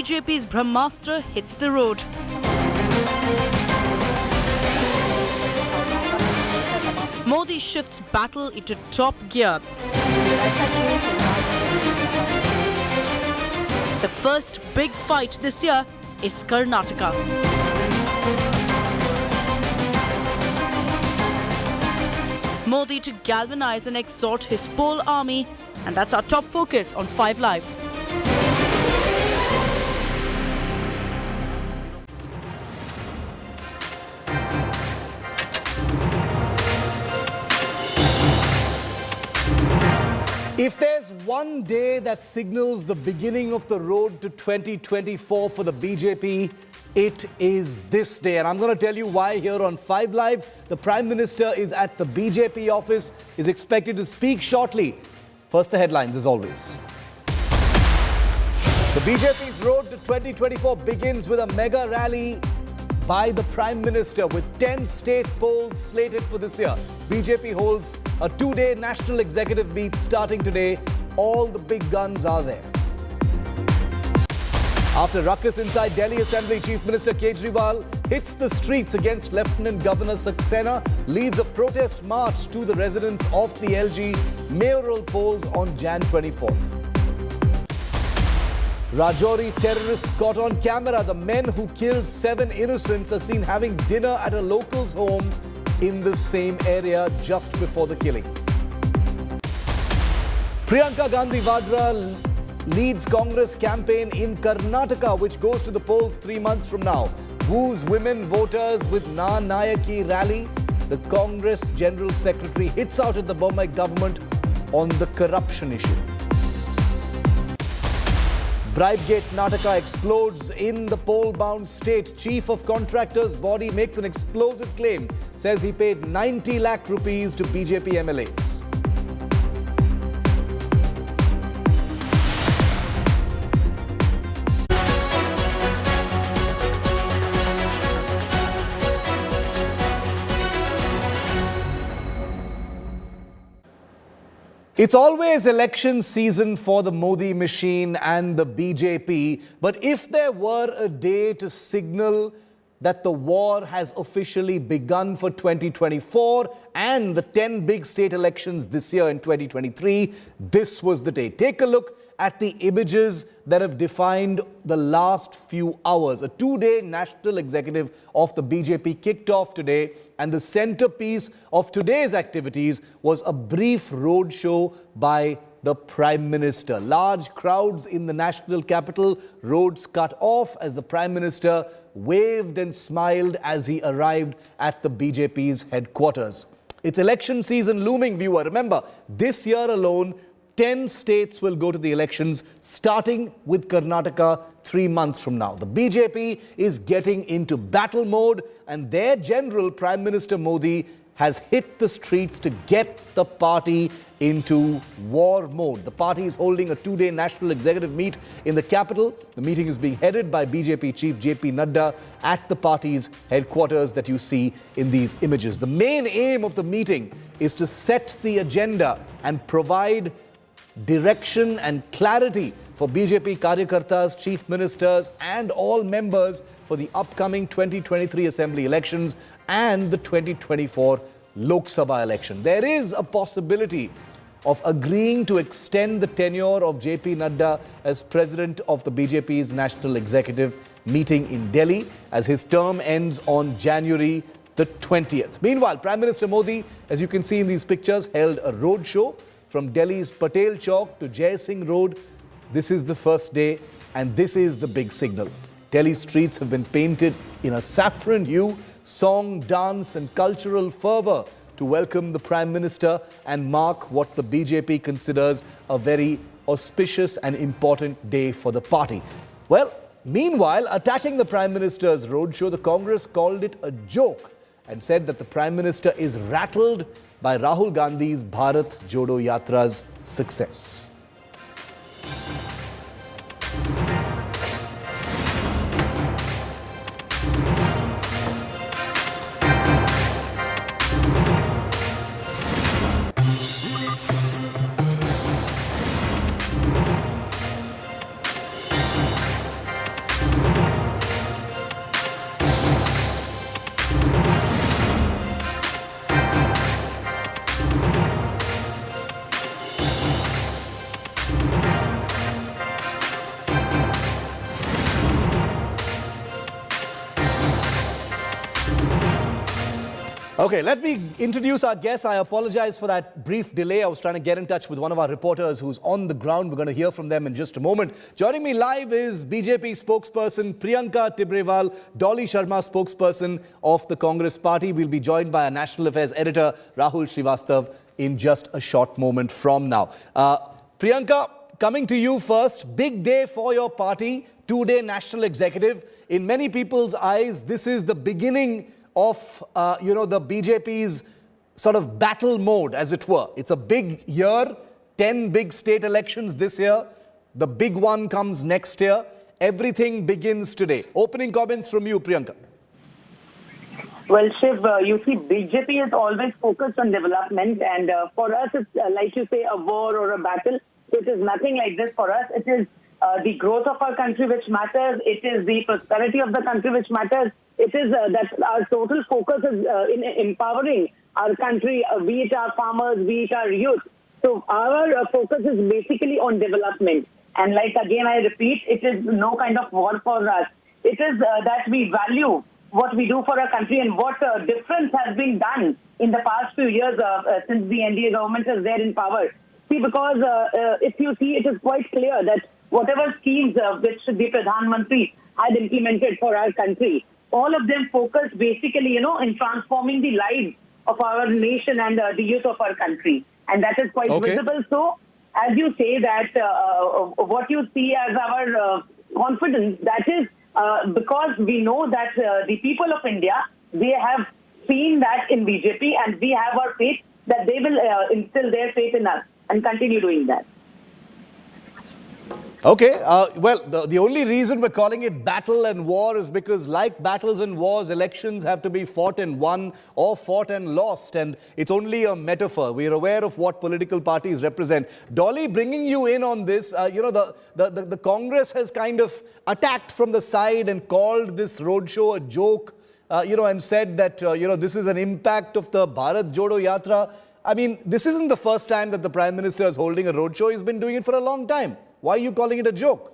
BJP's Brahmastra hits the road. Modi shifts battle into top gear. The first big fight this year is Karnataka. Modi to galvanize and exhort his whole army, and that's our top focus on 5 Live. If there's one day that signals the beginning of the road to 2024 for the BJP, it is this day. And I'm going to tell you why here on 5 Live. The Prime Minister is at the BJP office, is expected to speak shortly. First, the headlines as always. The BJP's road to 2024 begins with a mega rally by the Prime Minister with 10 state polls slated for this year. BJP holds a 2-day national executive meet starting today. All the big guns are there. After ruckus inside Delhi Assembly, Chief Minister Kejriwal hits the streets against Lieutenant Governor Saxena, leads a protest march to the residents of the LG mayoral polls on Jan 24th. Rajouri terrorists caught on camera. The men who killed 7 innocents are seen having dinner at a local's home in the same area just before the killing. Priyanka Gandhi Vadra leads Congress campaign in Karnataka, which goes to the polls 3 months from now. Woos women voters with Na Nayaki rally. The Congress General Secretary hits out at the Bombay government on the corruption issue. Bribegate Nataka explodes in the poll-bound state. Chief of Contractors body makes an explosive claim. Says he paid 90 lakh rupees to BJP MLAs. It's always election season for the Modi machine and the BJP. But if there were a day to signal that the war has officially begun for 2024 and the 10 big state elections this year in 2023, this was the day. Take a look at the images that have defined the last few hours. A 2-day national executive of the BJP kicked off today, and the centerpiece of today's activities was a brief roadshow by the Prime Minister. Large crowds in the national capital, roads cut off as the Prime Minister waved and smiled as he arrived at the BJP's headquarters. It's election season looming, viewer. Remember, this year alone, 10 states will go to the elections, starting with Karnataka 3 months from now. The BJP is getting into battle mode, and their general, Prime Minister Modi, has hit the streets to get the party into war mode. The party is holding a 2-day national executive meet in the capital. The meeting is being headed by BJP Chief JP Nadda at the party's headquarters that you see in these images. The main aim of the meeting is to set the agenda and provide direction and clarity for BJP Karyakartas, Chief Ministers and all members for the upcoming 2023 Assembly elections and the 2024 Lok Sabha election. There is a possibility of agreeing to extend the tenure of JP Nadda as President of the BJP's National Executive meeting in Delhi, as his term ends on January the 20th. Meanwhile, Prime Minister Modi, as you can see in these pictures, held a roadshow from Delhi's Patel Chowk to Jai Singh Road. This is the first day, and this is the big signal. Delhi streets have been painted in a saffron hue, song, dance and cultural fervour to welcome the Prime Minister and mark what the BJP considers a very auspicious and important day for the party. Well, meanwhile, attacking the Prime Minister's roadshow, the Congress called it a joke and said that the Prime Minister is rattled by Rahul Gandhi's Bharat Jodo Yatra's success. Okay, let me introduce our guest. I apologize for that brief delay. I was trying to get in touch with one of our reporters who's on the ground. We're going to hear from them in just a moment. Joining me live is BJP spokesperson Priyanka Tibrewal, Dolly Sharma, spokesperson of the Congress Party. We'll be joined by our National Affairs editor, Rahul Srivastav, in just a short moment from now. Priyanka, coming to you first. Big day for your party, two-day national executive. In many people's eyes, this is the beginning of, the BJP's sort of battle mode, as it were. It's a big year, 10 big state elections this year. The big one comes next year. Everything begins today. Opening comments from you, Priyanka. Well, Shiv, you see, BJP is always focused on development, and for us, it's like you say, a war or a battle. It is nothing like this for us. It is the growth of our country which matters. It is the prosperity of the country which matters. It is that our total focus is in empowering our country, be it our farmers, be it our youth. So our focus is basically on development. And like again, I repeat, it is no kind of war for us. It is that we value what we do for our country and what difference has been done in the past few years since the NDA government is there in power. See, because if you see, it is quite clear that whatever schemes which the Pradhan Mantri had implemented for our country, all of them focus basically, in transforming the lives of our nation and the youth of our country. And that is quite visible. So, as you say that what you see as our confidence, that is because we know that the people of India, they have seen that in BJP, and we have our faith that they will instill their faith in us and continue doing that. Okay, well, the only reason we're calling it battle and war is because, like battles and wars, elections have to be fought and won or fought and lost, and it's only a metaphor. We're aware of what political parties represent. Dolly, bringing you in on this, the Congress has kind of attacked from the side and called this roadshow a joke, and said that, this is an impact of the Bharat Jodo Yatra. I mean, this isn't the first time that the Prime Minister is holding a roadshow. He's been doing it for a long time. Why are you calling it a joke?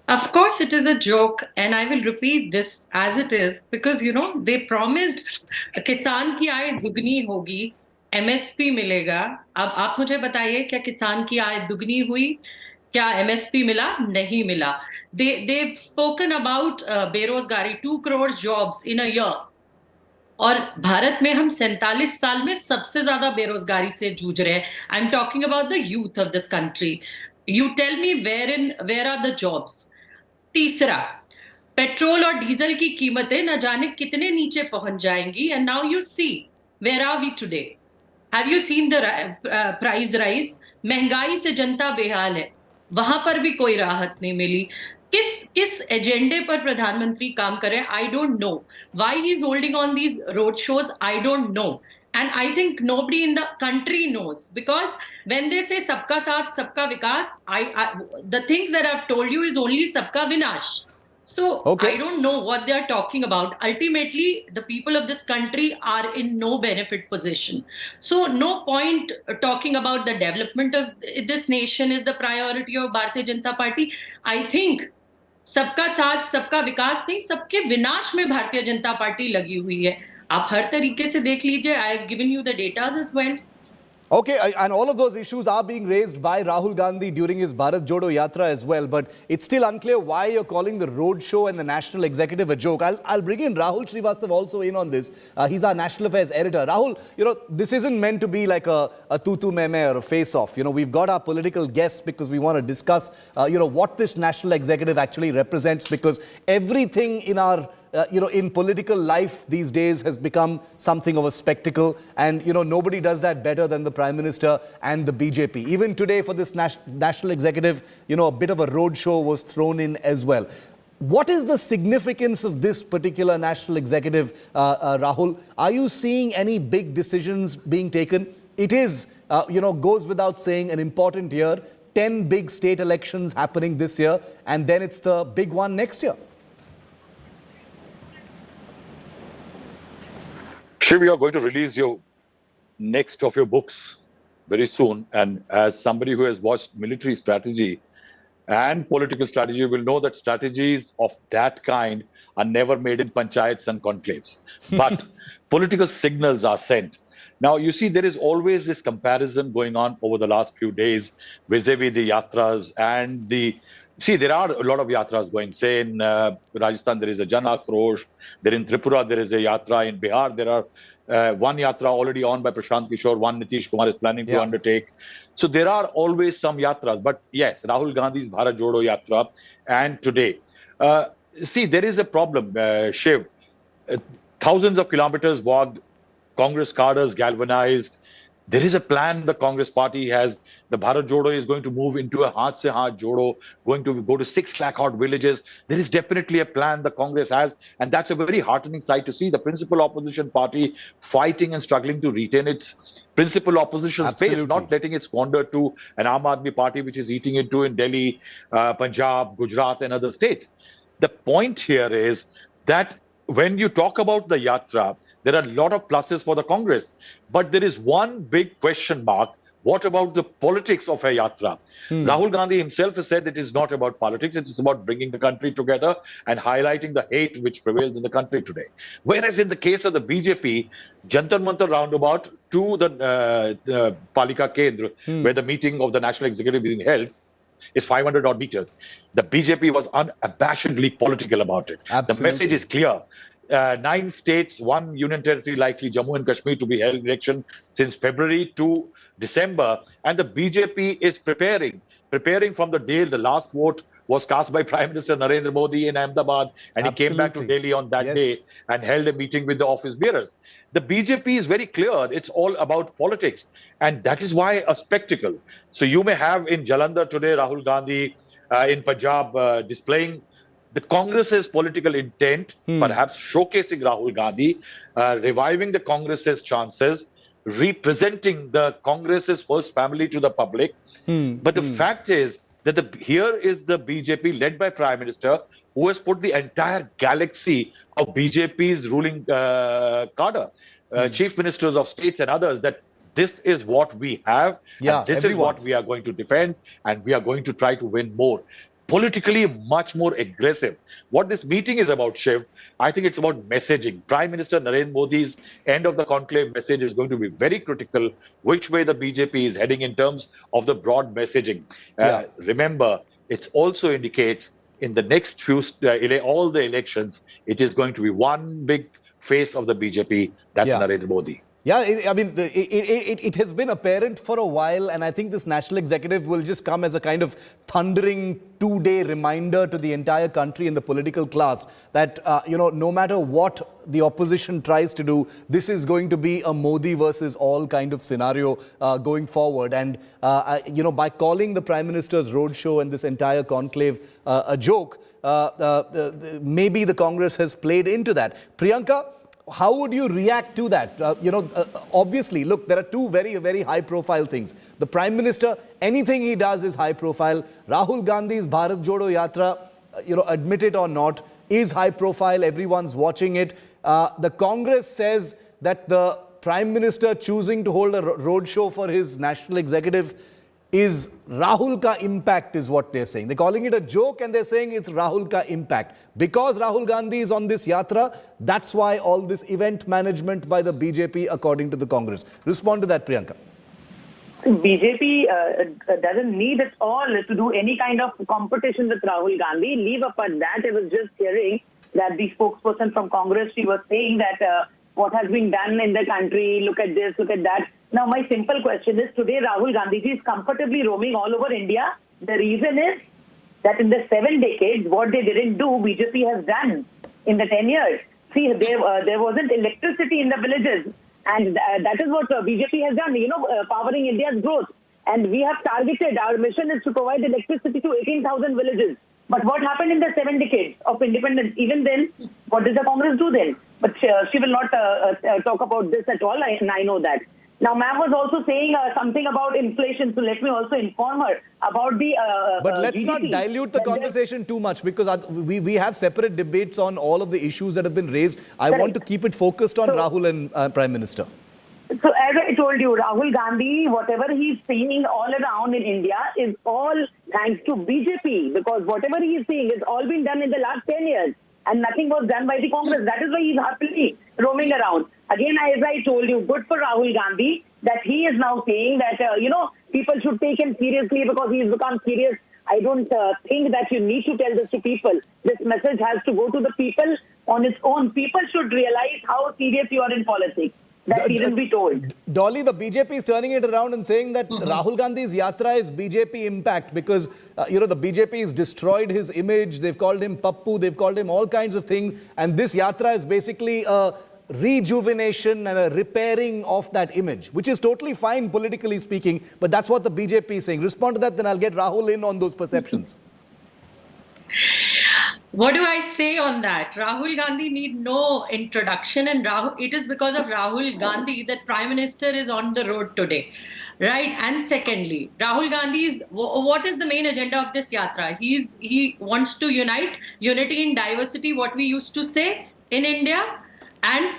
Of course, it is a joke, and I will repeat this as it is because, they promised किसान की आय दुगनी होगी, MSP मिलेगा. अब आप मुझे बताइए क्या किसान की आय दुगनी हुई? क्या MSP मिला? नहीं मिला. They've spoken about बेरोजगारी, 2 crore jobs in a year. और भारत में हम 47 साल में सबसे ज्यादा बेरोजगारी से जूझ रहे हैं. I am talking about the youth of this country. You tell me where are the jobs. तीसरा, पेट्रोल और डीजल की कीमतें न जाने कितने नीचे पहुंच जाएंगी. And now you see where are we today. Have you seen the price rise? महंगाई से जनता बेहाल है. वहां पर भी कोई राहत नहीं मिली. किस एजेंडे पर प्रधानमंत्री काम कर रहे हैं? I don't know. Why he is holding on these road shows? I don't know. And I think nobody in the country knows, because when they say sabka saath, sabka vikas, the things that I've told you is only sabka vinash. So I don't know what they are talking about. Ultimately, the people of this country are in no benefit position. So no point talking about the development of this nation is the priority of Bharatiya Janata Party. I think सबका साथ सबका विकास नहीं, सबके विनाश में Bharatiya Janata party लगी हुई है. आप हर तरीके से देख लीजिए. I have given you the datas as well. Okay, and all of those issues are being raised by Rahul Gandhi during his Bharat Jodo Yatra as well, but it's still unclear why you're calling the roadshow and the national executive a joke. I'll bring in Rahul Srivastav also in on this. He's our national affairs editor. Rahul, this isn't meant to be like a tutu meme or a face-off. We've got our political guests because we want to discuss, what this national executive actually represents, because everything in our in political life these days has become something of a spectacle, and nobody does that better than the Prime Minister and the BJP. Even today for this national executive, a bit of a roadshow was thrown in as well. What is the significance of this particular national executive, Rahul? Are you seeing any big decisions being taken? It is, goes without saying, an important year. 10 big state elections happening this year, and then it's the big one next year. Shiv, you are going to release your next of your books very soon. And as somebody who has watched military strategy, and political strategy will know that strategies of that kind are never made in panchayats and conclaves. But political signals are sent. Now, you see, there is always this comparison going on over the last few days vis-a-vis the yatras and the... See, there are a lot of yatras going. Say in Rajasthan, there is a Jan Akrosh. There in Tripura, there is a yatra. In Bihar, there are one yatra already on by Prashant Kishore. One Nitish Kumar is planning to undertake. So there are always some yatras. But yes, Rahul Gandhi's Bharat Jodo Yatra and today. See, there is a problem, Shiv. Thousands of kilometers walked, Congress cadres galvanized. There is a plan the Congress party has. The Bharat Jodo is going to move into a Haath se Haath Jodo, going to go to 6 lakh odd villages. There is definitely a plan the Congress has. And that's a very heartening sight to see the principal opposition party fighting and struggling to retain its principal opposition space, not letting it squander to an Aam Aadmi party which is eating into in Delhi, Punjab, Gujarat and other states. The point here is that when you talk about the Yatra, there are a lot of pluses for the Congress, but there is one big question mark. What about the politics of a Yatra? Rahul Gandhi himself has said it is not about politics. It is about bringing the country together and highlighting the hate which prevails in the country today. Whereas in the case of the BJP, Jantar Mantar roundabout to the Palika Kendra, where the meeting of the National Executive is being held, is 500 odd meters. The BJP was unabashedly political about it. Absolutely. The message is clear. 9 states, 1 union territory, likely Jammu and Kashmir, to be held election since February to December. And the BJP is preparing from the day the last vote was cast by Prime Minister Narendra Modi in Ahmedabad. And he came back to Delhi on that day and held a meeting with the office bearers. The BJP is very clear. It's all about politics. And that is why a spectacle. So you may have in Jalandhar today, Rahul Gandhi, in Punjab, displaying the Congress's political intent, perhaps showcasing Rahul Gandhi, reviving the Congress's chances, representing the Congress's first family to the public. But the fact is that here is the BJP led by Prime Minister who has put the entire galaxy of BJP's ruling cadre, chief ministers of states and others, that this is what we have, and this is what we are going to defend, and we are going to try to win more. Politically much more aggressive. What this meeting is about, Shiv, I think it's about messaging. Prime Minister Narendra Modi's end of the conclave message is going to be very critical, which way the BJP is heading in terms of the broad messaging. Remember, it also indicates in the next few, all the elections, it is going to be one big face of the BJP, that's Narendra Modi. Yeah, it has been apparent for a while, and I think this national executive will just come as a kind of thundering 2-day reminder to the entire country and the political class that, no matter what the opposition tries to do, this is going to be a Modi versus all kind of scenario going forward. And, by calling the Prime Minister's roadshow and this entire conclave a joke, maybe the Congress has played into that. Priyanka, how would you react to that? Obviously, look, there are two very, very high-profile things. The Prime Minister, anything he does is high-profile. Rahul Gandhi's Bharat Jodo Yatra, admit it or not, is high-profile. Everyone's watching it. The Congress says that the Prime Minister choosing to hold a roadshow for his national executive is Rahul ka impact, is what they're saying. They're calling it a joke and they're saying it's Rahul ka impact. Because Rahul Gandhi is on this yatra, that's why all this event management by the BJP, according to the Congress. Respond to that, Priyanka. BJP doesn't need at all to do any kind of competition with Rahul Gandhi. Leave apart that, I was just hearing that the spokesperson from Congress, she was saying that what has been done in the country, look at this, look at that. Now, my simple question is, today Rahul Gandhi is comfortably roaming all over India. The reason is that in the 7 decades, what they didn't do, BJP has done in the 10 years. See, there wasn't electricity in the villages. And that is what BJP has done, powering India's growth. And we have targeted, our mission is to provide electricity to 18,000 villages. But what happened in the 7 decades of independence? Even then, what does the Congress do then? But she will not talk about this at all, and I know that. Now, ma'am was also saying something about inflation, so let me also inform her about the But let's GDP. not dilute the conversation too much, because we have separate debates on all of the issues that have been raised. I want to keep it focused on Rahul and Prime Minister. So as I told you, Rahul Gandhi, whatever he's seeing all around in India is all thanks to BJP, because whatever he is seeing is all been done in the last 10 years and nothing was done by the Congress. That is why he's happily roaming around. Again, as I told you, good for Rahul Gandhi that he is now saying that, people should take him seriously because he's become serious. I don't think that you need to tell this to people. This message has to go to the people on its own. People should realize how serious you are in politics. That needn't be told. Dolly, the BJP is turning it around and saying that Rahul Gandhi's yatra is BJP impact because, the BJP has destroyed his image. They've called him Pappu. They've called him all kinds of things. And this yatra is basically a rejuvenation and a repairing of that image, which is totally fine politically speaking. But that's what the BJP is saying. Respond to that, then I'll get Rahul in on those perceptions. What do I say on that? Rahul Gandhi need no introduction, and it is because of Rahul Gandhi that Prime Minister is on the road today, right? And secondly, Rahul Gandhi's, what is the main agenda of this yatra? He wants to unity in diversity, what we used to say in India, and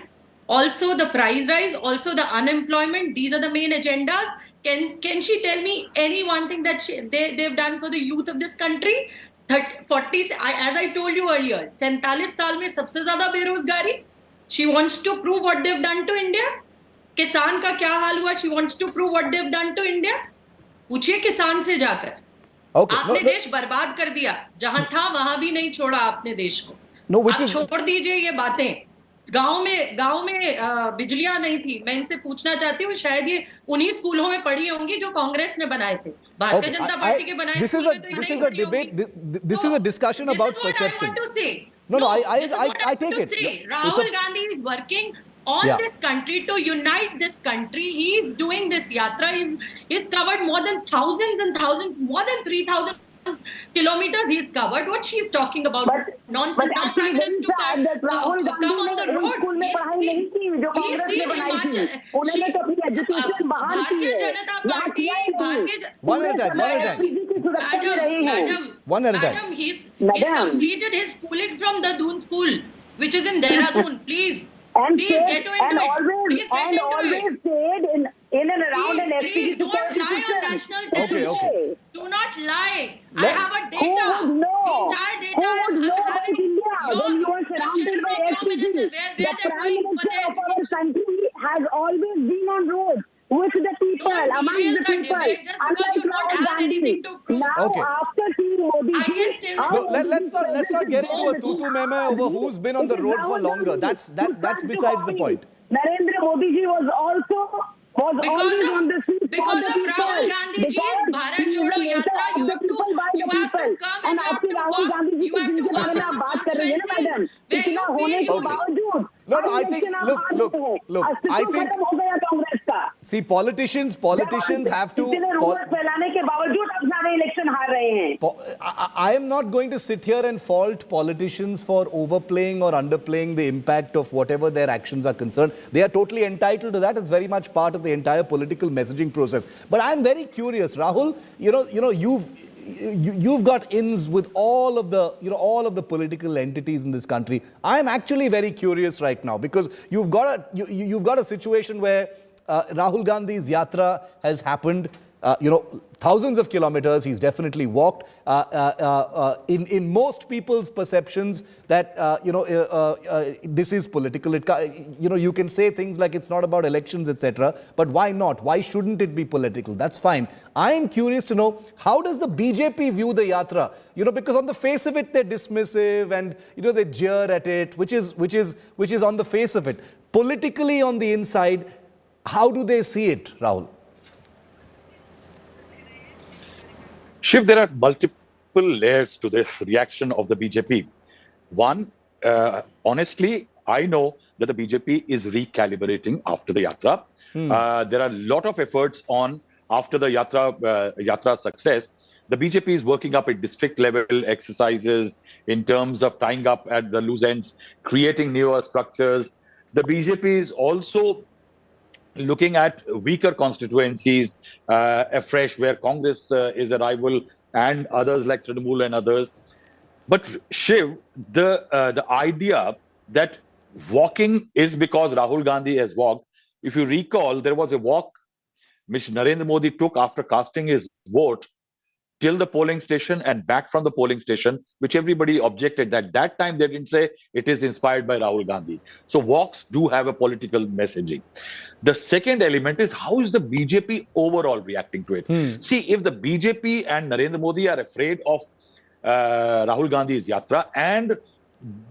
also the price rise, also the unemployment. These are the main agendas. Can she tell me any one thing that they've done for the youth of this country? 40, as I told you earlier, 47 साल में सबसे ज़्यादा बेरोजगारी. She wants to prove what they've done to India. किसान का क्या हाल हुआ? She wants to prove what they've done to India. पूछिए किसान से जाकर. आपने देश बर्बाद कर दिया. जहां था वहां भी नहीं छोड़ा आपने देश को. आप छोड़ दीजिए ये बातें. गांव में बिजलियां नहीं थी. मैं इनसे पूछना चाहती हूँ, शायद ये उन्हीं स्कूलों में पढ़ी होंगी जो कांग्रेस ने बनाए थे. भारतीय जनता पार्टी के बनाए. This is a debate. This is a discussion about perception. This is what I want to say. No, I take it. Rahul Gandhi is working on this country to unite this country. He is doing this yatra. He's covered more than thousands and thousands, more than 3,000 kilometers he's covered. What she's talking about nonsense. Now Prime Minister to come on the roads. Bharatiya Janata Party. One at a time. Madam, he's completed his schooling from the Doon School, which is in Dehradun. Please get into it. Please get into it. Stayed in and around an FPD. Please don't lie on national television. Okay. Do not lie. I have a data. Who would know? Entire data. Who would know about India when you are surrounded by FPD? The Prime Minister of our country has always been on road with the people, among the people. Unlike Rahul Gandhi. Now, after seeing Modi, let's not get into a tutu meme over who's been on the road for longer. That's besides the point. Narendra Modi ji was always on the street because of Rahul Gandhi ji's Bharat Jodo Yatra. You have to come and you have to walk. You have to walk in the constituencies. No, I think, look, I think, see, politicians have to, I am not going to sit here and fault politicians for overplaying or underplaying the impact of whatever their actions are concerned. They are totally entitled to that. It's very much part of the entire political messaging process. But I'm very curious, Rahul, you've got ins with all of the political entities in this country. I'm actually very curious right now because you've got a situation where Rahul Gandhi's yatra has happened. Thousands of kilometers he's definitely walked. In most people's perceptions that this is political. You can say things like it's not about elections, etc. But why not? Why shouldn't it be political? That's fine. I'm curious to know, how does the BJP view the yatra? Because on the face of it they're dismissive and they jeer at it, which is on the face of it. Politically on the inside, how do they see it, Rahul? Shiv, there are multiple layers to the reaction of the BJP. One, honestly, I know that the BJP is recalibrating after the yatra. There are a lot of efforts on after the yatra success. The BJP is working up at district level exercises in terms of tying up at the loose ends, creating newer structures. The BJP is also looking at weaker constituencies afresh, where Congress is a rival, and others like Trinamool and others. But Shiv, the idea that walking is because Rahul Gandhi has walked if you recall, there was a walk which Narendra Modi took after casting his vote till the polling station and back from the polling station, which everybody objected. That time they didn't say it is inspired by Rahul Gandhi. So walks do have a political messaging. The second element is, how is the BJP overall reacting to it? See, if the BJP and Narendra Modi are afraid of Rahul Gandhi's yatra and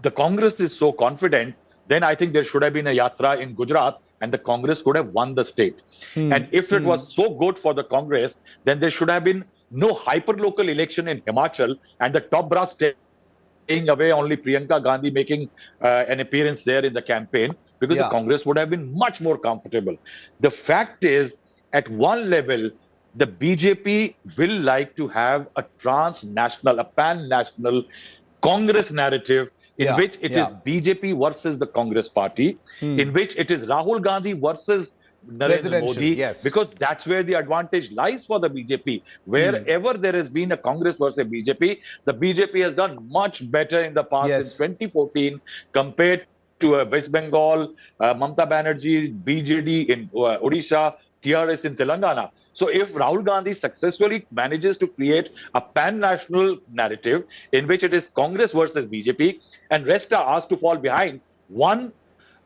the Congress is so confident, then I think there should have been a yatra in Gujarat and the Congress could have won the state. And if it was so good for the Congress, then there should have been no hyper-local election in Himachal and the top brass staying away, only Priyanka Gandhi making an appearance there in the campaign, because the Congress would have been much more comfortable. The fact is, at one level, the BJP will like to have a transnational, a pan-national Congress narrative in which it is BJP versus the Congress party, in which it is Rahul Gandhi versus Narendra Modi, because that's where the advantage lies for the BJP. Wherever there has been a Congress versus BJP, the BJP has done much better in the past in 2014 compared to West Bengal, Mamata Banerjee, BJD in Odisha, TRS in Telangana. So if Rahul Gandhi successfully manages to create a pan-national narrative in which it is Congress versus BJP and rest are asked to fall behind, one,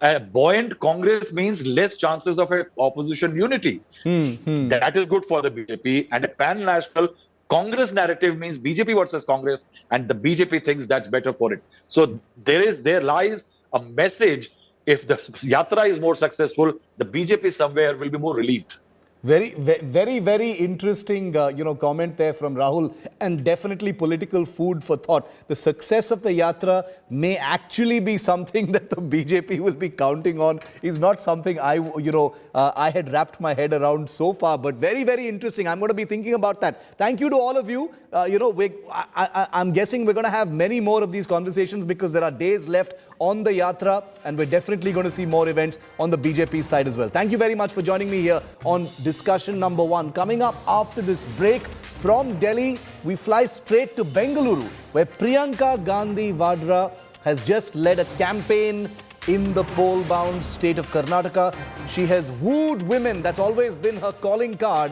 a buoyant Congress means less chances of an opposition unity. That is good for the BJP. And a pan-national Congress narrative means BJP versus Congress, and the BJP thinks that's better for it. So there lies a message. If the yatra is more successful, the BJP somewhere will be more relieved. Very interesting, comment there from Rahul, and definitely political food for thought. The success of the yatra may actually be something that the BJP will be counting on. Is not something I had wrapped my head around so far, but very interesting. I'm going to be thinking about that. Thank you to all of you. I'm guessing we're going to have many more of these conversations because there are days left on the yatra, and we're definitely going to see more events on the BJP side as well. Thank you very much for joining me here on discussion number 1. Coming up after this break, from Delhi, we fly straight to Bengaluru, where Priyanka Gandhi Vadra has just led a campaign in the poll-bound state of Karnataka. She has wooed women, that's always been her calling card,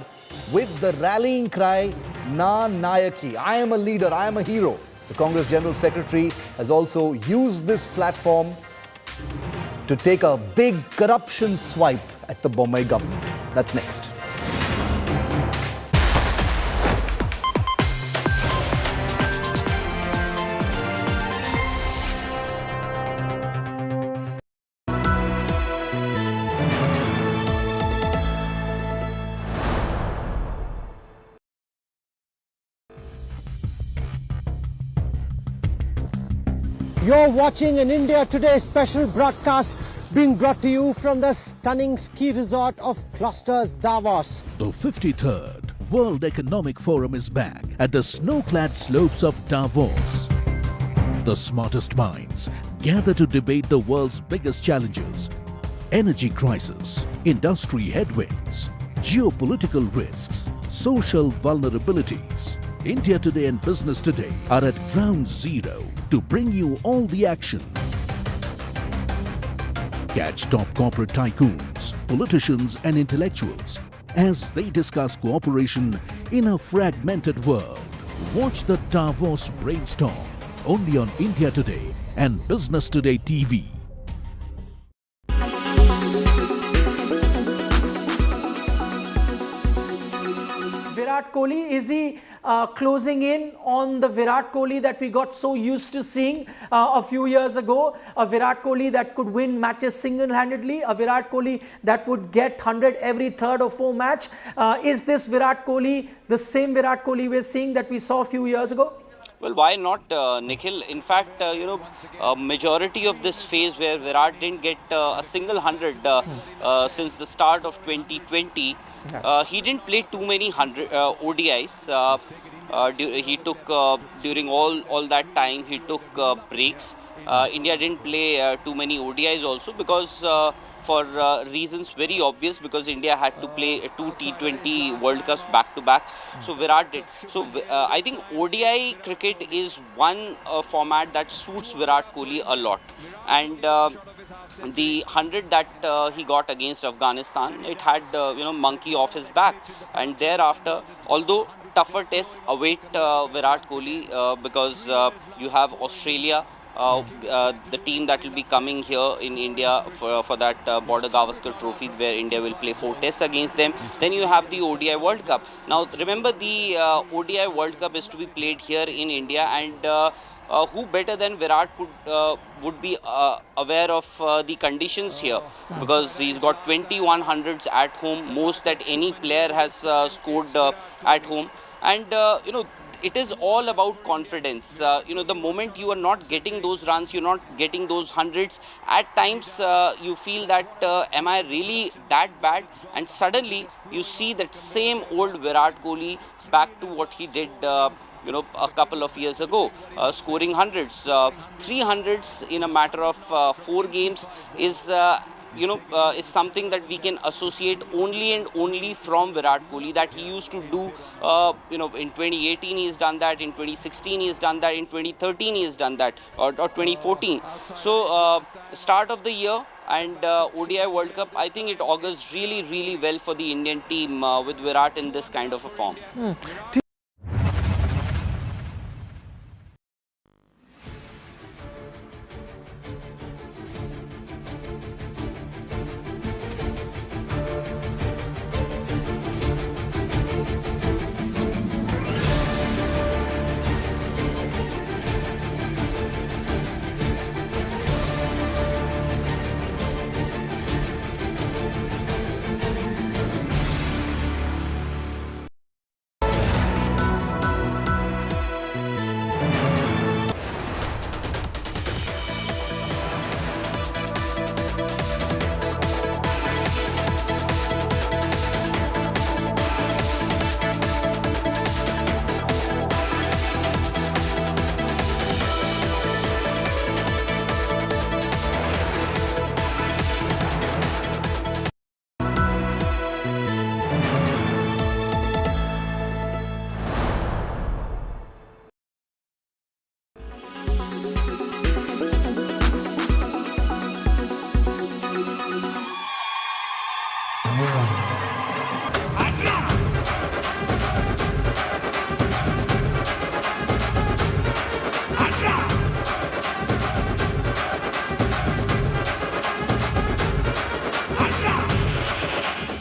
with the rallying cry, Na Nayaki, I am a leader, I am a hero. The Congress General Secretary has also used this platform to take a big corruption swipe at the Bombay government. That's next. You're watching an India Today special broadcast being brought to you from the stunning ski resort of Klosters, Davos. The 53rd World Economic Forum is back at the snow-clad slopes of Davos. The smartest minds gather to debate the world's biggest challenges: energy crisis, industry headwinds, geopolitical risks, social vulnerabilities. India Today and Business Today are at ground zero to bring you all the action. Catch top corporate tycoons, politicians and intellectuals as they discuss cooperation in a fragmented world. Watch the Davos Brainstorm only on India Today and Business Today TV. Virat Kohli, is he closing in on the Virat Kohli that we got so used to seeing a few years ago? A Virat Kohli that could win matches single-handedly, a Virat Kohli that would get 100 every third or fourth match. Is this Virat Kohli the same Virat Kohli we're seeing that we saw a few years ago? Well, why not, Nikhil? In fact, a majority of this phase where Virat didn't get a single 100 since the start of 2020, he didn't play too many ODIs. He took, during all that time, he took breaks. India didn't play too many ODIs also because for reasons very obvious, because India had to play 2 T20 World Cups back to back. So Virat did. So I think ODI cricket is one format that suits Virat Kohli a lot. And the 100 that he got against Afghanistan, it had monkey off his back, and thereafter, although tougher tests await Virat Kohli because you have Australia, the team that will be coming here in India for that Border Gavaskar Trophy, where India will play 4 tests against them. Then you have the ODI World Cup. Now remember, the ODI World Cup is to be played here in India, and who better than Virat would be aware of the conditions here, because he's got 21 hundreds at home, most that any player has scored at home, and it is all about confidence. The moment you are not getting those runs, you're not getting those hundreds, at times you feel that am I really that bad? And suddenly you see that same old Virat Kohli back to what he did a couple of years ago, scoring hundreds. 300s in a matter of 4 games is something that we can associate only and only from Virat Kohli, that he used to do. In 2018 he has done that, in 2016 he has done that, in 2013 he has done that, or 2014. So start of the year and ODI World Cup, I think it augurs really, really well for the Indian team with Virat in this kind of a form.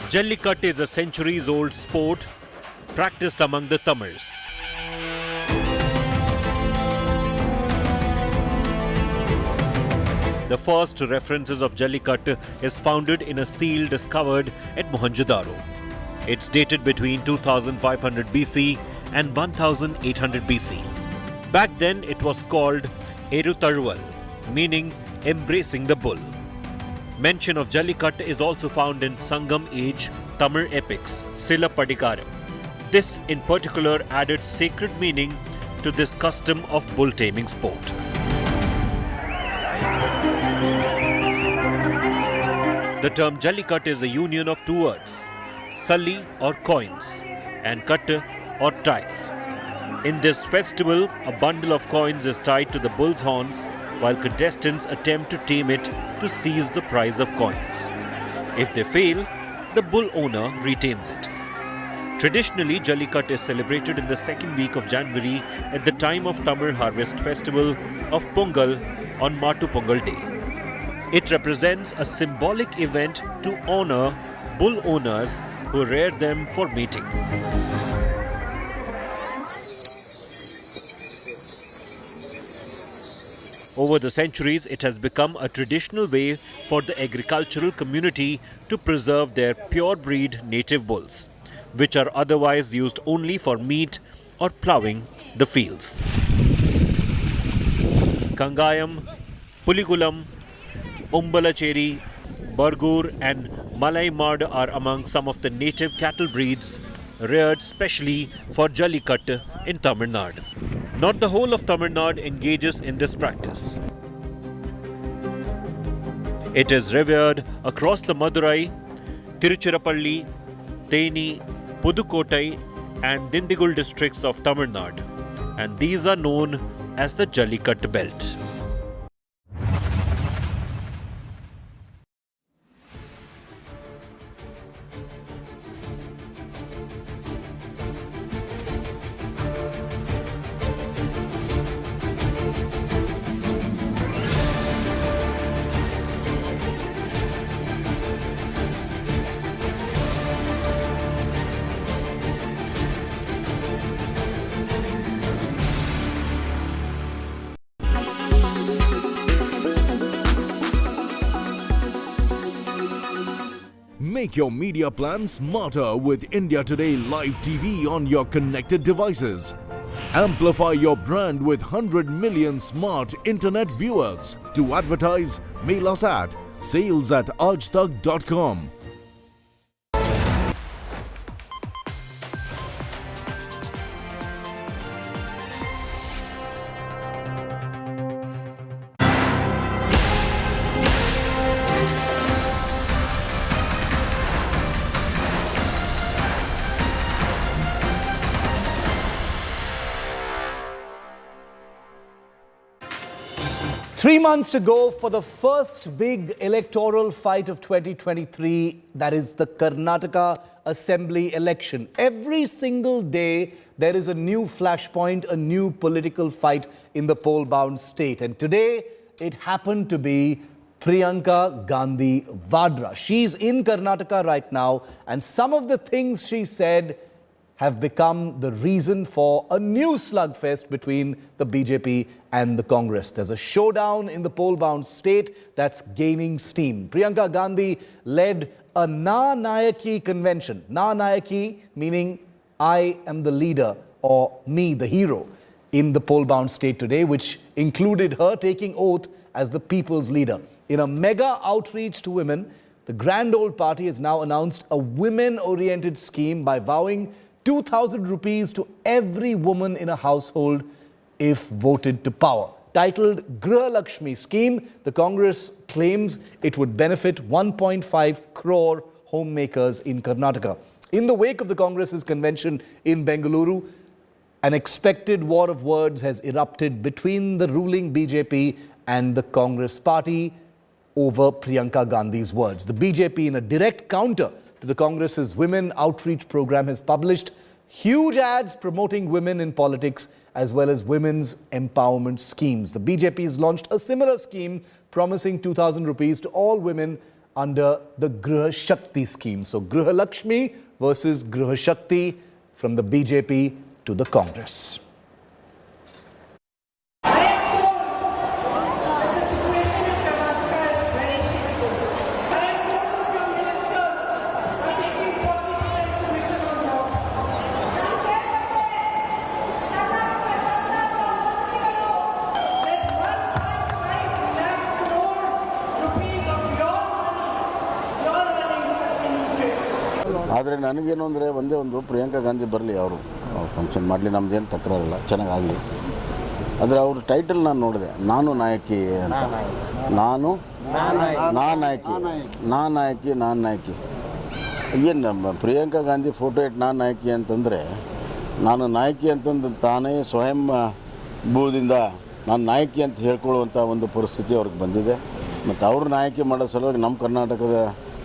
Jallikattu is a centuries-old sport practiced among the Tamils. The first references of Jallikattu is founded in a seal discovered at Mohenjo-daro. It's dated between 2500 BC and 1800 BC. Back then it was called Erutharuval, meaning embracing the bull. Mention of Jallikattu is also found in Sangam age Tamil epics, Silapadikaram. This in particular added sacred meaning to this custom of bull taming sport. The term Jallikattu is a union of 2 words, Salli or coins and Kattu or tie. In this festival, a bundle of coins is tied to the bull's horns while contestants attempt to tame it to seize the prize of coins. If they fail, the bull owner retains it. Traditionally, Jallikattu is celebrated in the second week of January at the time of Tamil harvest festival of Pongal on Matu Pongal Day. It represents a symbolic event to honor bull owners who rear them for mating. Over the centuries, it has become a traditional way for the agricultural community to preserve their pure breed native bulls, which are otherwise used only for meat or ploughing the fields. Kangayam, Puligulam, Umbalacheri, Bargur and Malai Mad are among some of the native cattle breeds reared specially for Jallikattu in Tamil Nadu. Not the whole of Tamil Nadu engages in this practice. It is revered across the Madurai, Tiruchirappalli, Theni, Pudukottai and Dindigul districts of Tamil Nadu, and these are known as the Jallikattu belt. Make your media plan smarter with India Today Live TV on your connected devices. Amplify your brand with 100 million smart internet viewers. To advertise, mail us at sales@aajtak.com. Three months to go for the first big electoral fight of 2023, that is the Karnataka Assembly election. Every single day, there is a new flashpoint, a new political fight in the poll-bound state. And today, it happened to be Priyanka Gandhi Vadra. She's in Karnataka right now, and some of the things she said have become the reason for a new slugfest between the BJP and the Congress. There's a showdown in the poll-bound state that's gaining steam. Priyanka Gandhi led a Na Nayaki convention. Na Nayaki meaning I am the leader or me, the hero, in the poll-bound state today, which included her taking oath as the people's leader. In a mega outreach to women, the Grand Old Party has now announced a women-oriented scheme by vowing 2,000 rupees to every woman in a household if voted to power. Titled Griha Lakshmi scheme, the Congress claims it would benefit 1.5 crore homemakers in Karnataka. In the wake of the Congress's convention in Bengaluru, an expected war of words has erupted between the ruling BJP and the Congress party over Priyanka Gandhi's words. The BJP, in a direct counter to the Congress's Women Outreach Program, has published huge ads promoting women in politics as well as women's empowerment schemes. The BJP has launched a similar scheme promising 2,000 rupees to all women under the Griha Shakti scheme. So Griha Lakshmi versus Griha Shakti, from the BJP to the Congress. ಆದರೆ ನನಗೇನು ಅಂದರೆ ಒಂದೇ ಒಂದು ಪ್ರಿಯಾಂಕಾ ಗಾಂಧಿ ಬರಲಿ, ಅವರು function ಮಾಡಲಿ, ನಮ್ಮದೇನು ತಕರಾರಿಲ್ಲ, ಚೆನ್ನಾಗಾಗಲಿ. ಆದರೆ ಅವ್ರ ಟೈಟಲ್ ನಾನು ನೋಡಿದೆ, ನಾನು ನಾಯಕಿ ಅಂತ. ನಾನು ನಾಯಕಿ ಏನು ನಮ್ಮ ಪ್ರಿಯಾಂಕಾ ಗಾಂಧಿ ಫೋಟೋ ಇಟ್ಟು ನಾನು ನಾಯಕಿ ಅಂತಂದರೆ, ನಾನು ನಾಯಕಿ ಅಂತಂದು ತಾನೇ ಸ್ವಯಂ ಭೂದಿಂದ ನಾನು ನಾಯಕಿ ಅಂತ ಹೇಳ್ಕೊಳ್ಳುವಂಥ ಒಂದು ಪರಿಸ್ಥಿತಿ ಅವ್ರಿಗೆ ಬಂದಿದೆ. ಮತ್ತು ಅವ್ರ ನಾಯಕಿ ಮಾಡೋ ಸಲುವಾಗಿ ನಮ್ಮ ಕರ್ನಾಟಕದ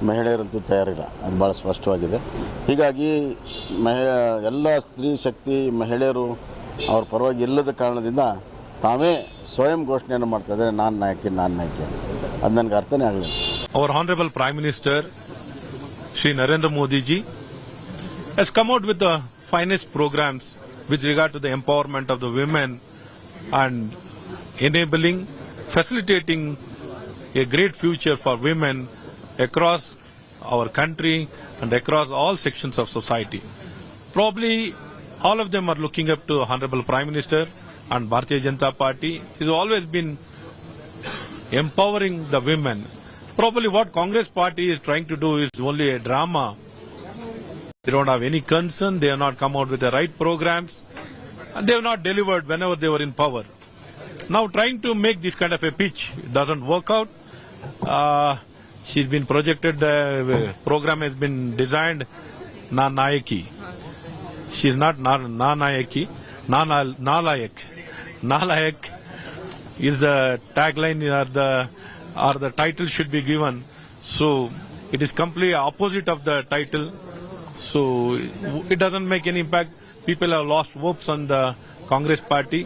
ಮಹಿಳೆಯರಂತೂ ತಯಾರಿಲ್ಲ, ಅದು ಭಾಳ ಸ್ಪಷ್ಟವಾಗಿದೆ. ಹೀಗಾಗಿ ಎಲ್ಲ ಸ್ತ್ರೀ ಶಕ್ತಿ ಮಹಿಳೆಯರು ಅವ್ರ ಪರವಾಗಿ ಇಲ್ಲದ ಕಾರಣದಿಂದ ತಾವೇ ಸ್ವಯಂ ಘೋಷಣೆಯನ್ನು ಮಾಡ್ತಾಯಿದ್ದಾರೆ, ನಾನು ನಾಯಕಿ ಅದು ನನಗೆ ಅರ್ಥನೇ ಆಗಲಿಲ್ಲ. Our Honorable Prime Minister Shri Narendra Modi ji has come out with the finest programs with regard to the empowerment of the women and enabling, facilitating a great future for women across our country and across all sections of society. Probably all of them are looking up to Honorable Prime Minister, and Bharatiya Janata Party has always been empowering the women. Probably what Congress Party is trying to do is only a drama. They don't have any concern, they have not come out with the right programs, and they have not delivered whenever they were in power. Now trying to make this kind of a pitch, it doesn't work out. She's been projected, program has been designed, Na Nayaki. She's not Na Nayaki, Nalayak. Nalayak is the tagline or the title should be given. So it is completely opposite of the title. So it doesn't make any impact. People have lost hopes on the Congress party.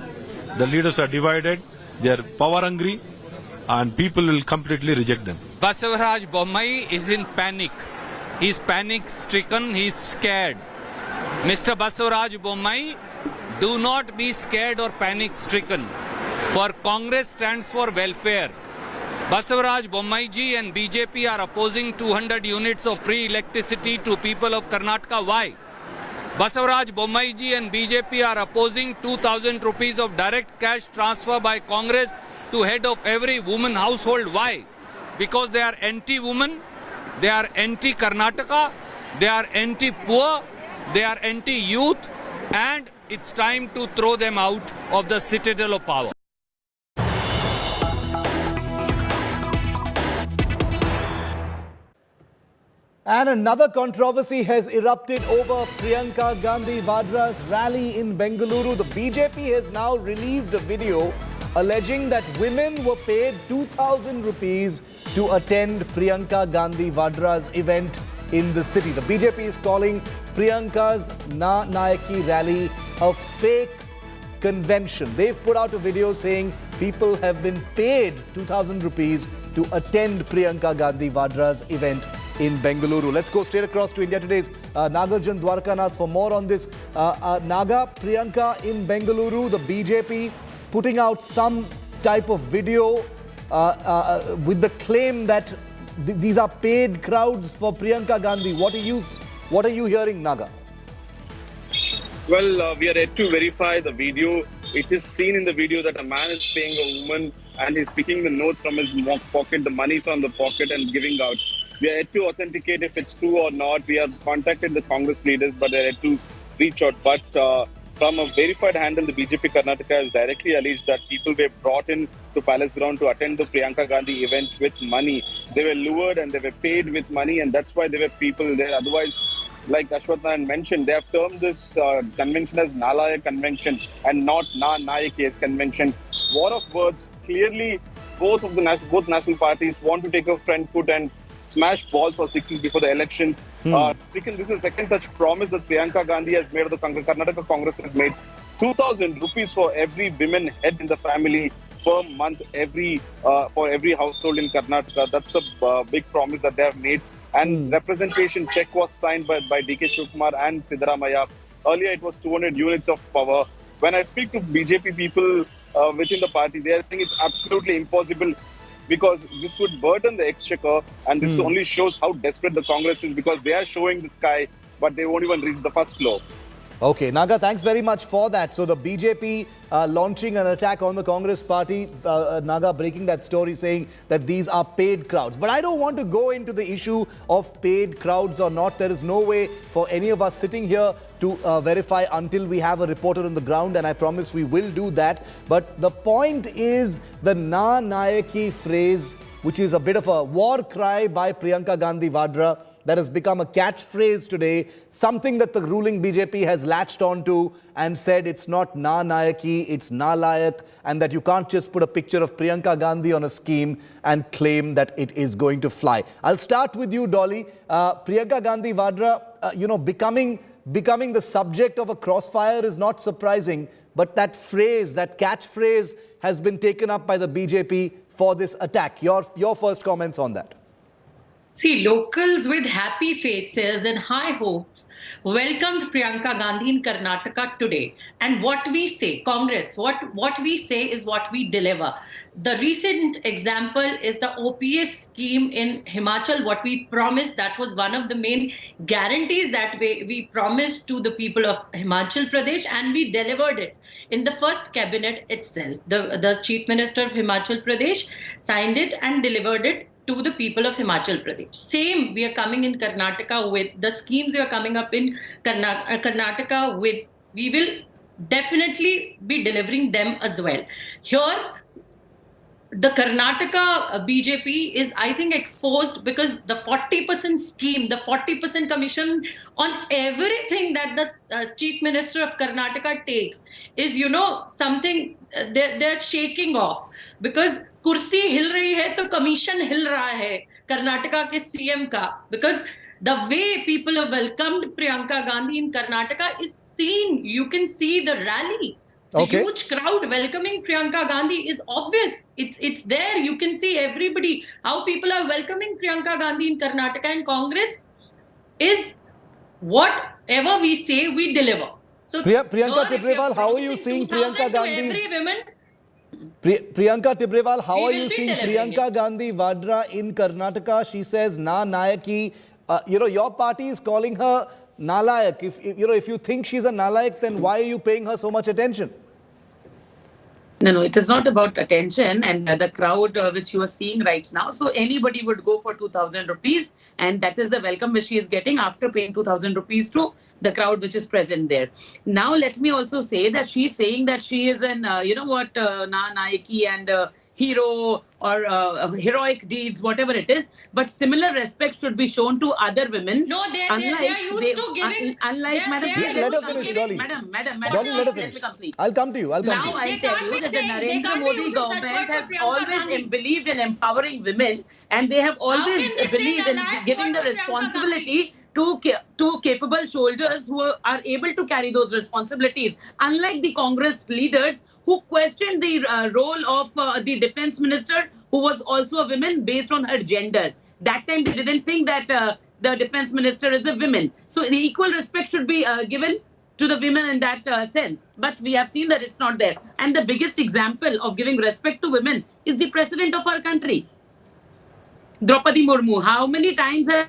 The leaders are divided. They are power hungry, and people will completely reject them. Basavaraj Bommai is in panic. He's panic stricken. He's scared. Mr. Basavaraj Bommai, do not be scared or panic stricken. For Congress stands for welfare. Basavaraj Bommai ji and BJP are opposing 200 units of free electricity to people of Karnataka. Why? Basavaraj Bommai ji and BJP are opposing 2,000 rupees of direct cash transfer by Congress to head of every woman household. Why? Because they are anti-woman, they are anti-Karnataka, they are anti-poor, they are anti-youth, and it's time to throw them out of the citadel of power. And another controversy has erupted over Priyanka Gandhi Vadra's rally in Bengaluru. The BJP has now released a video alleging that women were paid 2,000 rupees to attend Priyanka Gandhi Vadra's event in the city. The BJP is calling Priyanka's Na Nayaki rally a fake convention. They've put out a video saying people have been paid 2,000 rupees to attend Priyanka Gandhi Vadra's event in Bengaluru. Let's go straight across to India Today's Nagarjun Dwarkanath for more on this. Naga, Priyanka in Bengaluru, the BJP putting out some type of video with the claim that these are paid crowds for Priyanka Gandhi. What are you hearing, Naga? Well, we are yet to verify the video. It is seen in the video that a man is paying a woman and he's picking the notes from his pocket, the money from the pocket, and giving out. We are yet to authenticate if it's true or not. We have contacted the Congress leaders, but they're yet to reach out. But from a verified handle, the BJP Karnataka has directly alleged that people were brought in to Palace Ground to attend the Priyanka Gandhi event with money. They were lured and they were paid with money, and that's why there were people there. Otherwise, like Ashwath Naran mentioned, they have termed this convention as Nalaya Convention and not Na Nayaki convention. War of words. Clearly, both national parties want to take a front foot and smash balls for sixes before the elections. This is the second such promise that Priyanka Gandhi has made, or the Karnataka Congress has made. 2,000 rupees for every women head in the family per month, for every household in Karnataka. That's the big promise that they have made. And representation check was signed by DK Shivkumar and Siddaramaiah. Earlier, it was 200 units of power. When I speak to BJP people within the party, they are saying it's absolutely impossible, because this would burden the exchequer, and this only shows how desperate the Congress is, because they are showing the sky, but they won't even reach the first floor. Okay, Naga, thanks very much for that. So the BJP launching an attack on the Congress party, Naga breaking that story saying that these are paid crowds. But I don't want to go into the issue of paid crowds or not. There is no way for any of us sitting here to verify until we have a reporter on the ground, and I promise we will do that. But the point is the Na Nayaki phrase, which is a bit of a war cry by Priyanka Gandhi Vadra, that has become a catchphrase today, something that the ruling BJP has latched onto and said it's not Na Nayaki, it's Nalayak, and that you can't just put a picture of Priyanka Gandhi on a scheme and claim that it is going to fly. I'll start with you, Dolly. Priyanka Gandhi Vadra, becoming the subject of a crossfire is not surprising, but that phrase, that catchphrase has been taken up by the BJP for this attack. Your first comments on that. See, locals with happy faces and high hopes welcomed Priyanka Gandhi in Karnataka today. And what we say, Congress, what we say is what we deliver. The recent example is the OPS scheme in Himachal. What we promised, that was one of the main guarantees that we promised to the people of Himachal Pradesh, and we delivered it in the first cabinet itself. The Chief Minister of Himachal Pradesh signed it and delivered it to the people of Himachal Pradesh. Same, we are coming in Karnataka with the schemes we are coming up in Karnataka with. We will definitely be delivering them as well. Here, the Karnataka BJP is, I think, exposed because the 40% scheme, the 40% commission on everything that the Chief Minister of Karnataka takes is, something they're shaking off, because कुर्सी हिल रही है तो commission हिल रहा है कर्नाटका के CM का, because the way people have welcomed Priyanka Gandhi in Karnataka is seen. You can see the rally. The huge crowd welcoming Priyanka Gandhi is obvious. It's there. You can see everybody, how people are welcoming Priyanka Gandhi in Karnataka, and Congress is whatever we say, we deliver. So Priyanka Tibrewal, how are you seeing Priyanka Gandhi's... Every woman, Priyanka Tibrewal, how We are will you be seeing delivering Priyanka it. Gandhi Vadra in Karnataka? She says, Na Nayaki. Your party is calling her Nalayak. If you think she's a Nalayak, then why are you paying her so much attention? No, it is not about attention and the crowd which you are seeing right now. So anybody would go for 2,000 rupees, and that is the welcome which she is getting after paying 2,000 rupees to the crowd which is present there. Now, let me also say that she is saying that she is an, Nayaki and hero or heroic deeds, whatever it is. But similar respect should be shown to other women. No, they are used to giving. Unlike Madam, Let her finish, Dolly. Madam, Dolly, let her please finish. me complete. I'll come to you. Now I'll tell you that the Narendra Modi government has always believed in empowering women, and they have always believed in giving the responsibility to capable shoulders who are able to carry those responsibilities. Unlike the Congress leaders who questioned the role of the defense minister, who was also a woman based on her gender. That time they didn't think that the defense minister is a woman. So the equal respect should be given to the women in that sense. But we have seen that it's not there. And the biggest example of giving respect to women is the president of our country, Draupadi Murmu. How many times has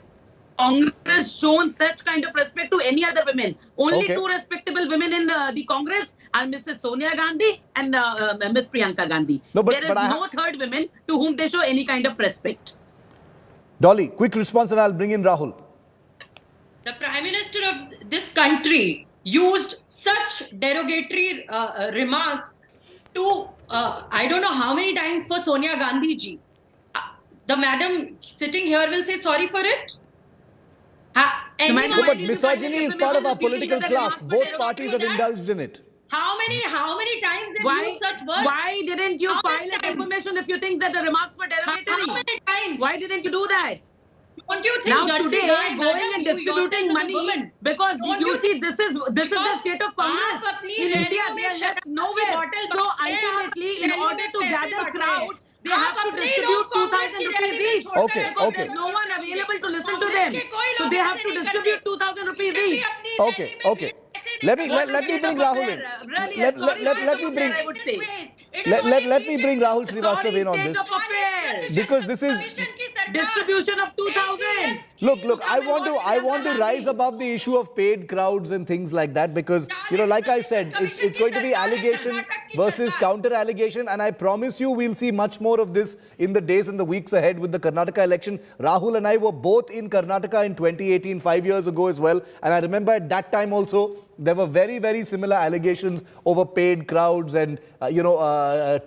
Congress shown such kind of respect to any other women? Only two respectable women in the Congress are Mrs. Sonia Gandhi and Ms. Priyanka Gandhi. There is no third woman to whom they show any kind of respect. Dolly, quick response and I'll bring in Rahul. The Prime Minister of this country used such derogatory remarks to, I don't know how many times, for Sonia Gandhi ji. The madam sitting here will say sorry for it? No, but misogyny is part of our political class. Both parties have indulged in it. How many times they use such words? Why didn't you file a defamation if you think that the remarks were derogatory? How many times? Why didn't you do that? Don't you think now today going and distributing money, because you see this is the state of Congress in India. They are left nowhere. So ultimately, in order to gather crowd, they have to distribute 2,000 rupees each. Okay. There's no one available to listen to them. So they have to distribute 2,000 rupees each. Okay. Let me bring Rahul in. Let me bring Rahul Srivastava in on this, because this is distribution of 2,000. Look, I want to rise above the issue of paid crowds and things like that, because like I said, it's going to be allegation versus counter allegation, and I promise you we'll see much more of this in the days and the weeks ahead with the Karnataka election. Rahul and I were both in Karnataka in 2018, 5 years ago as well, and I remember at that time also there were very, very similar allegations over paid crowds and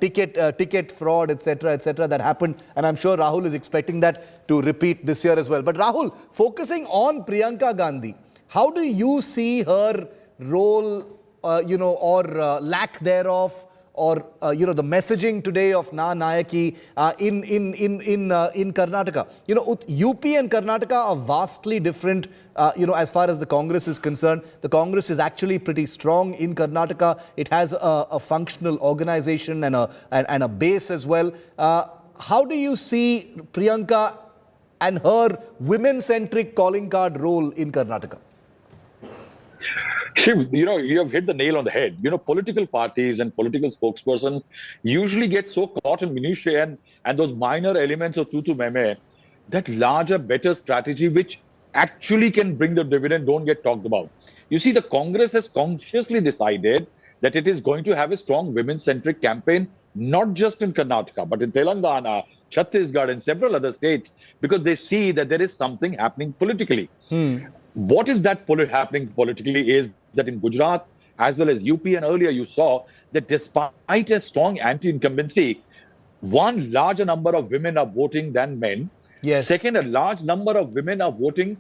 ticket fraud, etc., that happened, and I'm sure Rahul is expecting that to repeat this year as well. But Rahul, focusing on Priyanka Gandhi, how do you see her role, or lack thereof, or the messaging today of Na Nayaki in Karnataka? UP and Karnataka are vastly different, as far as the Congress is concerned. The Congress is actually pretty strong in Karnataka. It has a functional organization and a base as well. How do you see Priyanka and her women-centric calling card role in Karnataka? Shiv, you have hit the nail on the head. Political parties and political spokesperson usually get so caught in minutiae and those minor elements of tutu meme that larger, better strategy, which actually can bring the dividend, don't get talked about. You see, the Congress has consciously decided that it is going to have a strong women-centric campaign, not just in Karnataka, but in Telangana, Chhattisgarh, and several other states, because they see that there is something happening politically. What is that happening politically is that in Gujarat, as well as UP, and earlier you saw that despite a strong anti-incumbency, one larger number of women are voting than men. Yes. Second, a large number of women are voting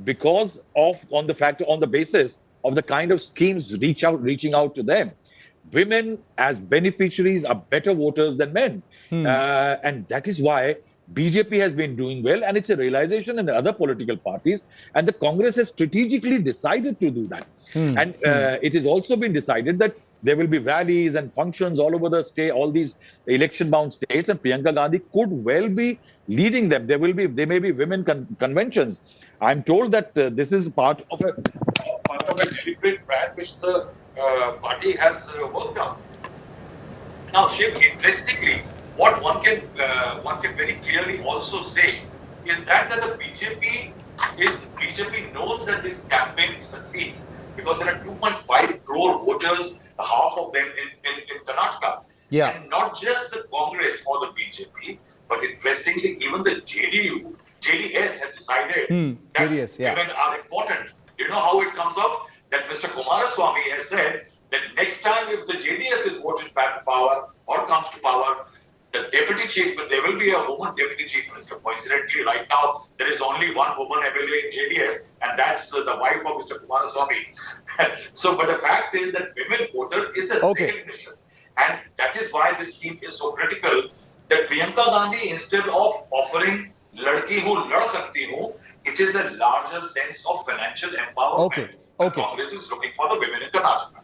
because of on the basis of the kind of schemes reaching out to them. Women as beneficiaries are better voters than men. And that is why BJP has been doing well, and it's a realization in other political parties, and the Congress has strategically decided to do that. And it has also been decided that there will be rallies and functions all over the state, all these election-bound states, and Priyanka Gandhi could well be leading them. There may be women conventions. I'm told that this is part of a deliberate plan which the party has worked on. Now, Shiv, interestingly, what one can very clearly also say is that the BJP knows that this campaign succeeds because there are 2.5 crore voters, half of them in Karnataka. Yeah. And not just the Congress or the BJP, but interestingly, even the JDS have decided that JDS, yeah. women are important. You know how it comes out? That Mr. Kumaraswamy has said that next time if the JDS is voted back to power or comes to power, the deputy chief, but there will be a woman deputy chief minister. Coincidentally, right now, there is only one woman MLA in JDS, and that's the wife of Mr. Kumaraswamy. So, but the fact is that women voter is a recognition. And that is why this scheme is so critical, that Priyanka Gandhi, instead of offering Ladki Hu Lad Sakti Hu, it is a larger sense of financial empowerment. Congress is looking for the women in Karnataka.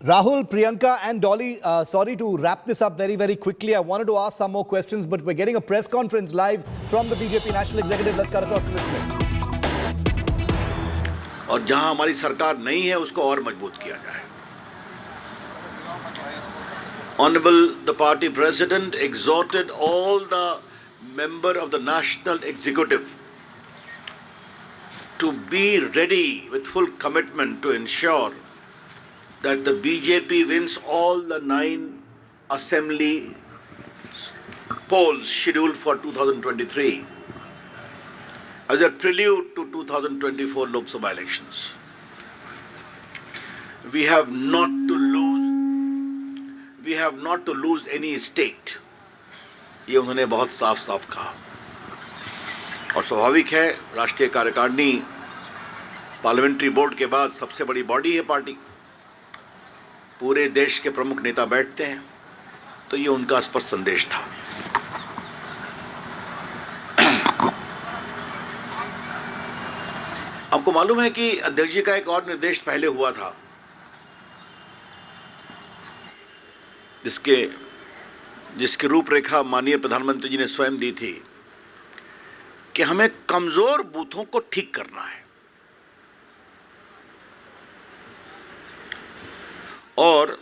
Rahul, Priyanka and Dolly, sorry to wrap this up very, very quickly. I wanted to ask some more questions, but we're getting a press conference live from the BJP National Executive. Let's cut across to this clip. और जहां हमारी सरकार नहीं है उसको और मजबूत किया जाए. Honorable the party president exhorted all the members of the national executive to be ready with full commitment to ensure that the BJP wins all the 9 assembly polls scheduled for 2023 as a prelude to 2024 Lok Sabha elections. We have not to lose any state. ये उन्होंने बहुत साफ-साफ कहा. और स्वाभाविक है, राष्ट्रीय कार्यकारिणी पार्लियामेंट्री बोर्ड के बाद सबसे बड़ी बॉडी है पार्टी. पूरे देश के प्रमुख नेता बैठते हैं, तो ये उनका स्पष्ट संदेश था. आपको मालूम है कि अध्यक्ष जी का एक और निर्देश पहले हुआ था, जिसकी रूपरेखा माननीय प्रधानमंत्री जी ने स्वयं दी थी कि हमें कमजोर बूथों को ठीक करना है और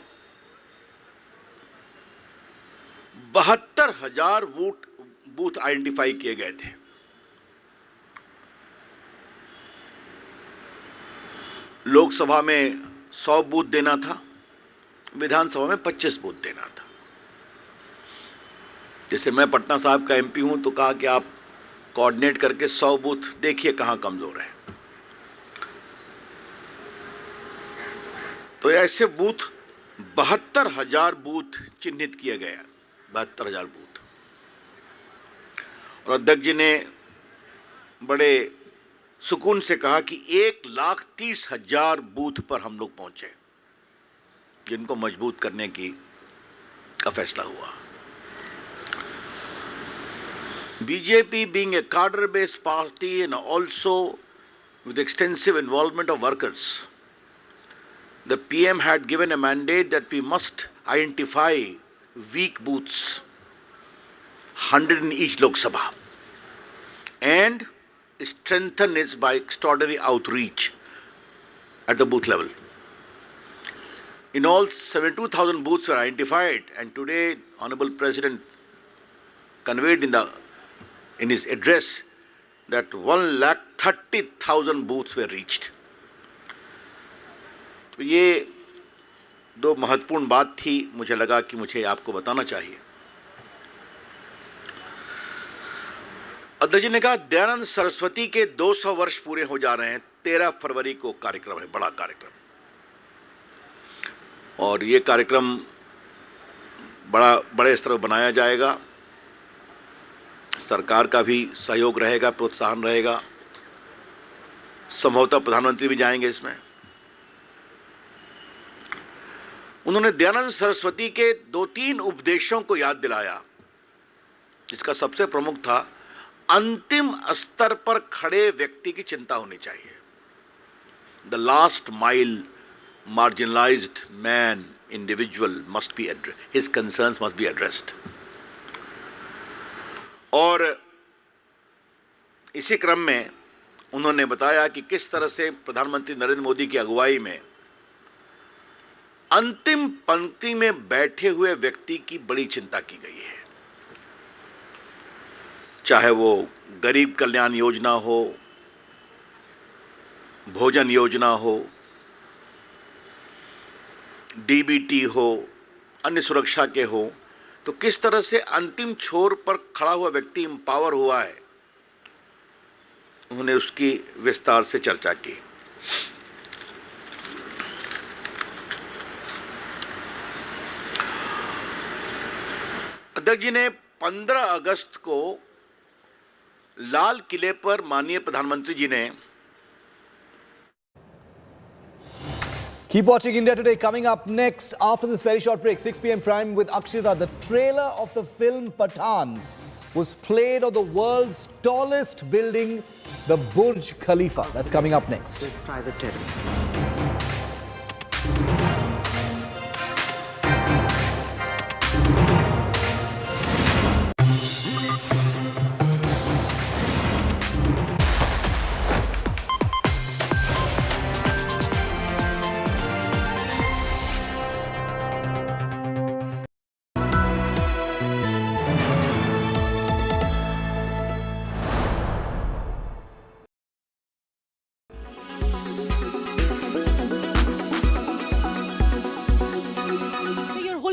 72,000 बूथ आइडेंटिफाई किए गए थे. लोकसभा में 100 बूथ देना था, विधानसभा में 25 बूथ देना था. जैसे मैं पटना साहब का एमपी हूं तो कहा कि आप कोऑर्डिनेट करके 100 बूथ देखिए कहां कमजोर है. तो ऐसे बूथ 72,000 बूथ चिन्हित किए गए. 72,000 बूथ. और अध्यक्ष जी ने बड़े सुकून से कहा कि 1,30,000 बूथ पर हम लोग पहुंचे, जिनको मजबूत करने का फैसला हुआ. BJP being a cadre-based party and also with extensive involvement of workers, the PM had given a mandate that we must identify weak booths, 100 in each Lok Sabha, and strengthen it by extraordinary outreach at the booth level. In all, 72,000 booths were identified, and today, Honorable President conveyed in his address that 1,30,000 booths were reached. तो ये दो महत्वपूर्ण बात थी, मुझे लगा कि मुझे आपको बताना चाहिए. अध्यक्ष जी ने कहा दयानंद सरस्वती के 200 वर्ष पूरे हो जा रहे हैं. 13 फरवरी को कार्यक्रम है, बड़ा कार्यक्रम. और ये कार्यक्रम बड़े स्तर पर बनाया जाएगा. सरकार का भी सहयोग रहेगा, प्रोत्साहन रहेगा. संभवतः प्रधानमंत्री भी जाएंगे इसमें. उन्होंने दयानंद सरस्वती के 2-3 उपदेशों को याद दिलाया, जिसका सबसे प्रमुख था अंतिम स्तर पर खड़े व्यक्ति की चिंता होनी चाहिए. The last mile marginalized man, individual must be addressed. His concerns must be addressed. और इसी क्रम में उन्होंने बताया कि किस तरह से प्रधानमंत्री नरेंद्र मोदी की अगुवाई में अंतिम पंक्ति में बैठे हुए व्यक्ति की बड़ी चिंता की गई है, चाहे वो गरीब कल्याण योजना हो, भोजन योजना हो, डीबीटी हो, अन्य सुरक्षा के हो, तो किस तरह से अंतिम छोर पर खड़ा हुआ व्यक्ति एम्पावर हुआ है, उन्होंने उसकी विस्तार से चर्चा की। अध्यक्ष जी ने 15 अगस्त को लाल किले पर माननीय प्रधानमंत्री जी ने Keep watching India Today. Coming up next, after this very short break, 6 p.m. Prime with Akshita. The trailer of the film Pathaan was played on the world's tallest building, the Burj Khalifa. That's coming up next. Private territory.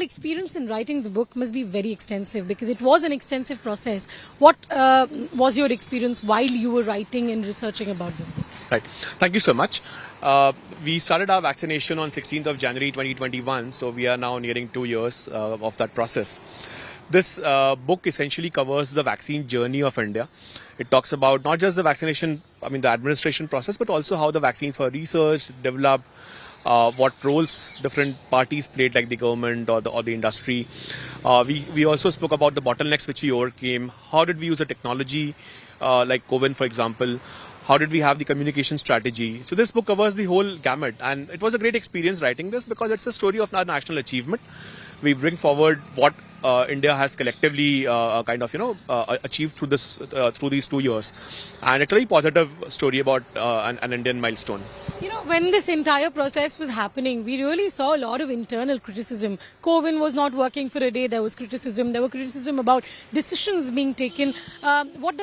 Experience in writing the book must be very extensive, because it was an extensive process. What was your experience while you were writing and researching about this book? Right. Thank you so much. We started our vaccination on 16th of January 2021, so we are now nearing 2 years of that process. This book essentially covers the vaccine journey of India. It talks about not just the vaccination, the administration process, but also how the vaccines were researched, developed, what roles different parties played, like the government or the industry. We also spoke about the bottlenecks which we overcame. How did we use a technology like COVID, for example? How did we have the communication strategy? So this book covers the whole gamut, and it was a great experience writing this, because it's a story of our national achievement. We bring forward what India has collectively achieved through these 2 years, and it's a very positive story about an Indian milestone. When this entire process was happening, we really saw a lot of internal criticism. COVID was not working for a day. There was criticism. There were criticism about decisions being taken. What does